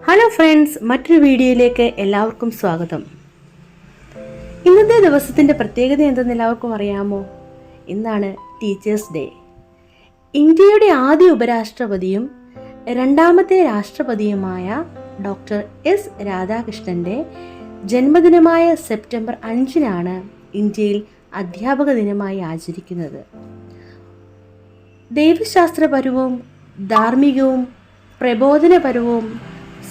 Hello friends, മറ്റൊരു വീഡിയോയിലേക്ക് എല്ലാവർക്കും സ്വാഗതം. ഇന്നത്തെ ദിവസത്തിൻ്റെ പ്രത്യേകത എന്തെന്ന് എല്ലാവർക്കും അറിയാമോ? ഇന്നാണ് ടീച്ചേഴ്സ് ഡേ. ഇന്ത്യയുടെ ആദ്യ ഉപരാഷ്ട്രപതിയും രണ്ടാമത്തെ രാഷ്ട്രപതിയുമായ ഡോക്ടർ എസ് രാധാകൃഷ്ണൻ്റെ ജന്മദിനമായ സെപ്റ്റംബർ 5-നാണ് ഇന്ത്യയിൽ അധ്യാപക ദിനമായി ആചരിക്കുന്നത്. ദൈവശാസ്ത്രപരവും ധാർമ്മികവും പ്രബോധനപരവും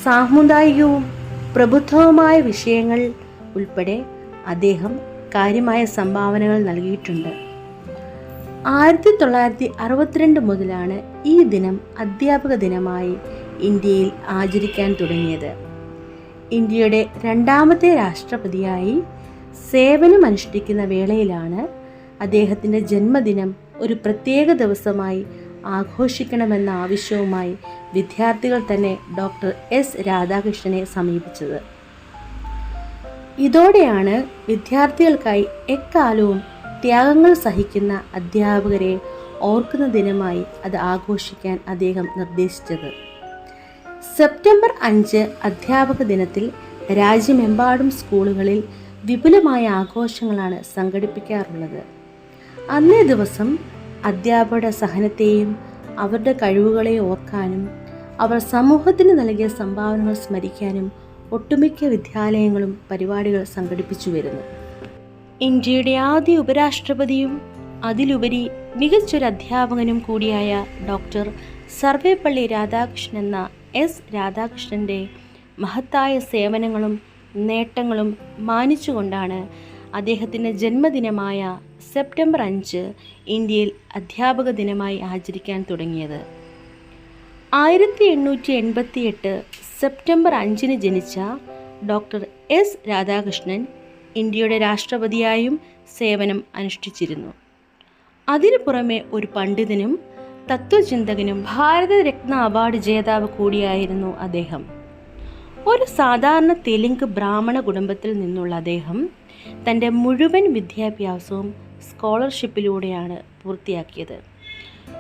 സാമുദായികവും പ്രബുദ്ധവുമായ വിഷയങ്ങൾ ഉൾപ്പെടെ അദ്ദേഹം കാര്യമായ സംഭാവനകൾ നൽകിയിട്ടുണ്ട്. 1962 മുതലാണ് ഈ ദിനം അധ്യാപക ദിനമായി ഇന്ത്യയിൽ ആചരിക്കാൻ തുടങ്ങിയത്. ഇന്ത്യയുടെ രണ്ടാമത്തെ രാഷ്ട്രപതിയായി സേവനമനുഷ്ഠിക്കുന്ന വേളയിലാണ് അദ്ദേഹത്തിൻ്റെ ജന്മദിനം ഒരു പ്രത്യേക ദിവസമായി ആഘോഷിക്കണമെന്ന ആവശ്യവുമായി വിദ്യാർത്ഥികൾ തന്നെ ഡോക്ടർ എസ് രാധാകൃഷ്ണനെ സമീപിച്ചത്. ഇതോടെയാണ് വിദ്യാർത്ഥികൾക്കായി എക്കാലവും ത്യാഗങ്ങൾ സഹിക്കുന്ന അധ്യാപകരെ ഓർക്കുന്ന ദിനമായി അത് ആഘോഷിക്കാൻ അദ്ദേഹം നിർദ്ദേശിച്ചത്. സെപ്റ്റംബർ 5 അധ്യാപക ദിനത്തിൽ രാജ്യമെമ്പാടും സ്കൂളുകളിൽ വിപുലമായ ആഘോഷങ്ങളാണ് സംഘടിപ്പിക്കാറുള്ളത്. അന്നേ ദിവസം അധ്യാപകരുടെ സഹനത്തെയും അവരുടെ കഴിവുകളെയും ഓർക്കാനും അവർ സമൂഹത്തിന് നൽകിയ സംഭാവനകൾ സ്മരിക്കാനും ഒട്ടുമിക്ക വിദ്യാലയങ്ങളും പരിപാടികൾ സംഘടിപ്പിച്ചു വരുന്നു. ഇന്ത്യയുടെ ആദ്യ ഉപരാഷ്ട്രപതിയും അതിലുപരി മികച്ചൊരു അധ്യാപകനും കൂടിയായ ഡോക്ടർ സർവേപ്പള്ളി രാധാകൃഷ്ണൻ എന്ന എസ് രാധാകൃഷ്ണൻ്റെ മഹത്തായ സേവനങ്ങളും നേട്ടങ്ങളും മാനിച്ചുകൊണ്ടാണ് അദ്ദേഹത്തിൻ്റെ ജന്മദിനമായ സെപ്റ്റംബർ 5 ഇന്ത്യയിൽ അധ്യാപക ദിനമായി ആചരിക്കാൻ തുടങ്ങിയത്. 1888 സെപ്റ്റംബർ 5 ജനിച്ച ഡോക്ടർ എസ് രാധാകൃഷ്ണൻ ഇന്ത്യയുടെ രാഷ്ട്രപതിയായും സേവനം അനുഷ്ഠിച്ചിരുന്നു. അതിനു പുറമെ ഒരു പണ്ഡിതനും തത്വചിന്തകനും ഭാരതരത്ന അവാർഡ് ജേതാവ് കൂടിയായിരുന്നു അദ്ദേഹം. ഒരു സാധാരണ തെലുങ്ക് ബ്രാഹ്മണ കുടുംബത്തിൽ നിന്നുള്ള അദ്ദേഹം തൻ്റെ മുഴുവൻ വിദ്യാഭ്യാസവും സ്കോളർഷിപ്പിലൂടെയാണ് പൂർത്തിയാക്കിയത്.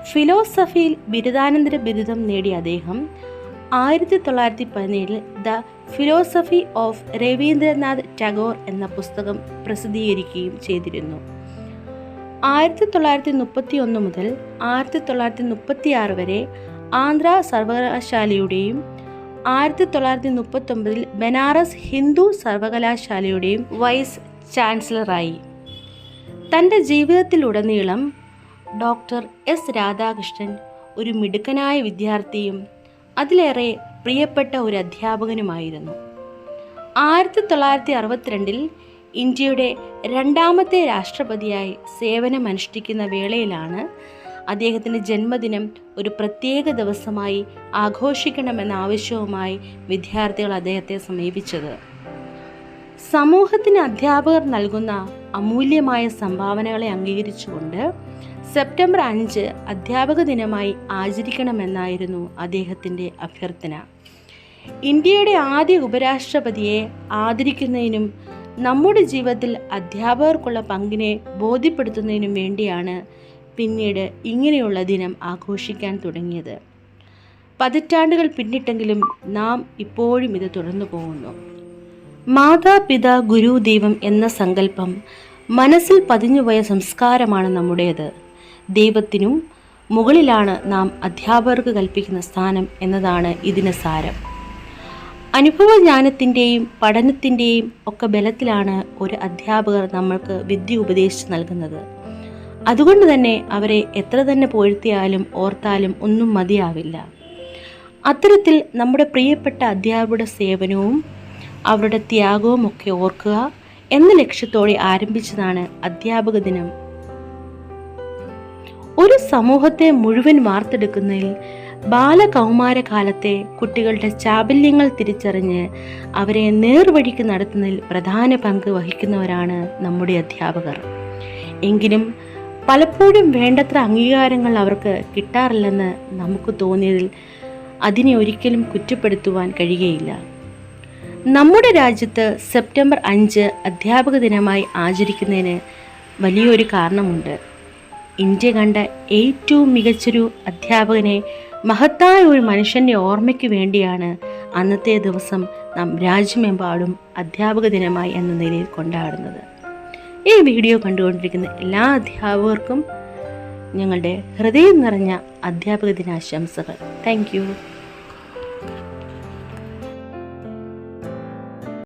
ഫിലോസഫിയിൽ ബിരുദാനന്തര ബിരുദം നേടിയ അദ്ദേഹം 1917 the philosophy of Rabindranath Tagore എന്ന പുസ്തകം പ്രസിദ്ധീകരിക്കുകയും ചെയ്തിരുന്നു. 1931 മുതൽ 1936 വരെ ആന്ധ്ര സർവകലാശാലയുടെയും 1939 ബനാറസ് ഹിന്ദു സർവകലാശാലയുടെയും വൈസ് ചാൻസലറായി. തൻ്റെ ജീവിതത്തിലുടനീളം ഡോക്ടർ എസ് രാധാകൃഷ്ണൻ ഒരു മിടുക്കനായ വിദ്യാർത്ഥിയും അതിലേറെ പ്രിയപ്പെട്ട ഒരു അധ്യാപകനുമായിരുന്നു. 1962 ഇന്ത്യയുടെ രണ്ടാമത്തെ രാഷ്ട്രപതിയായി സേവനമനുഷ്ഠിക്കുന്ന വേളയിലാണ് അദ്ദേഹത്തിൻ്റെ ജന്മദിനം ഒരു പ്രത്യേക ദിവസമായി ആഘോഷിക്കണമെന്ന ആവശ്യവുമായി വിദ്യാർത്ഥികൾ അദ്ദേഹത്തെ സമീപിച്ചത്. സമൂഹത്തിന് അധ്യാപകർ നൽകുന്ന അമൂല്യമായ സംഭാവനകളെ അംഗീകരിച്ചുകൊണ്ട് സെപ്റ്റംബർ 5 അധ്യാപക ദിനമായി ആചരിക്കണമെന്നായിരുന്നു അദ്ദേഹത്തിൻ്റെ അഭ്യർത്ഥന. ഇന്ത്യയുടെ ആദ്യ ഉപരാഷ്ട്രപതിയെ ആദരിക്കുന്നതിനും നമ്മുടെ ജീവിതത്തിൽ അധ്യാപകർക്കുള്ള പങ്കിനെ ബോധ്യപ്പെടുത്തുന്നതിനും വേണ്ടിയാണ് പിന്നീട് ഇങ്ങനെയുള്ള ദിനം ആഘോഷിക്കാൻ തുടങ്ങിയത്. പതിറ്റാണ്ടുകൾ പിന്നിട്ടെങ്കിലും നാം ഇപ്പോഴും ഇത് തുടർന്നു പോകുന്നു. മാതാപിതാ ഗുരു ദൈവം എന്ന സങ്കല്പം മനസ്സിൽ പതിഞ്ഞുപോയ സംസ്കാരമാണ് നമ്മുടേത്. ദൈവത്തിനും മുകളിലാണ് നാം അധ്യാപകർക്ക് കൽപ്പിക്കുന്ന സ്ഥാനം എന്നതാണ് ഇതിന് സാരം. അനുഭവജ്ഞാനത്തിൻ്റെയും പഠനത്തിൻ്റെയും ഒക്കെ ബലത്തിലാണ് ഒരു അധ്യാപകർ നമ്മൾക്ക് വിദ്യ ഉപദേശിച്ച് നൽകുന്നത്. അതുകൊണ്ട് തന്നെ അവരെ എത്ര തന്നെ പുകഴ്ത്തിയാലും ഓർത്താലും ഒന്നും മതിയാവില്ല. അത്തരത്തിൽ നമ്മുടെ പ്രിയപ്പെട്ട അധ്യാപകരുടെ സേവനവും അവരുടെ ത്യാഗവും ഒക്കെ ഓർക്കുക എന്ന ലക്ഷ്യത്തോടെ ആരംഭിച്ചതാണ് അധ്യാപക ദിനം. ഒരു സമൂഹത്തെ മുഴുവൻ വാർത്തെടുക്കുന്നതിൽ ബാലകൗമാരകാലത്തെ കുട്ടികളുടെ ചാബല്യങ്ങൾ തിരിച്ചറിഞ്ഞ് അവരെ നേർവഴിക്ക് നടത്തുന്നതിൽ പ്രധാന പങ്ക് വഹിക്കുന്നവരാണ് നമ്മുടെ അധ്യാപകർ. എങ്കിലും പലപ്പോഴും വേണ്ടത്ര അംഗീകാരങ്ങൾ അവർക്ക് കിട്ടാറില്ലെന്ന് നമുക്ക് തോന്നിയതിൽ അതിനെ ഒരിക്കലും കുറ്റപ്പെടുത്തുവാൻ കഴിയുകയില്ല. നമ്മുടെ രാജ്യത്ത് സെപ്റ്റംബർ 5 അധ്യാപക ദിനമായി ആചരിക്കുന്നതിന് വലിയൊരു കാരണമുണ്ട്. ഇന്ത്യ കണ്ട ഏറ്റവും മികച്ചൊരു അധ്യാപകനെ, മഹത്തായ ഒരു മനുഷ്യൻ്റെ ഓർമ്മയ്ക്ക് വേണ്ടിയാണ് അന്നത്തെ ദിവസം നാം രാജ്യമെമ്പാടും അധ്യാപക ദിനമായി എന്ന നിലയിൽ കൊണ്ടാടുന്നത്. ഈ വീഡിയോ കണ്ടുകൊണ്ടിരിക്കുന്ന എല്ലാ അധ്യാപകർക്കും ഞങ്ങളുടെ ഹൃദയം നിറഞ്ഞ അധ്യാപക ദിനാശംസകൾ. Thank you.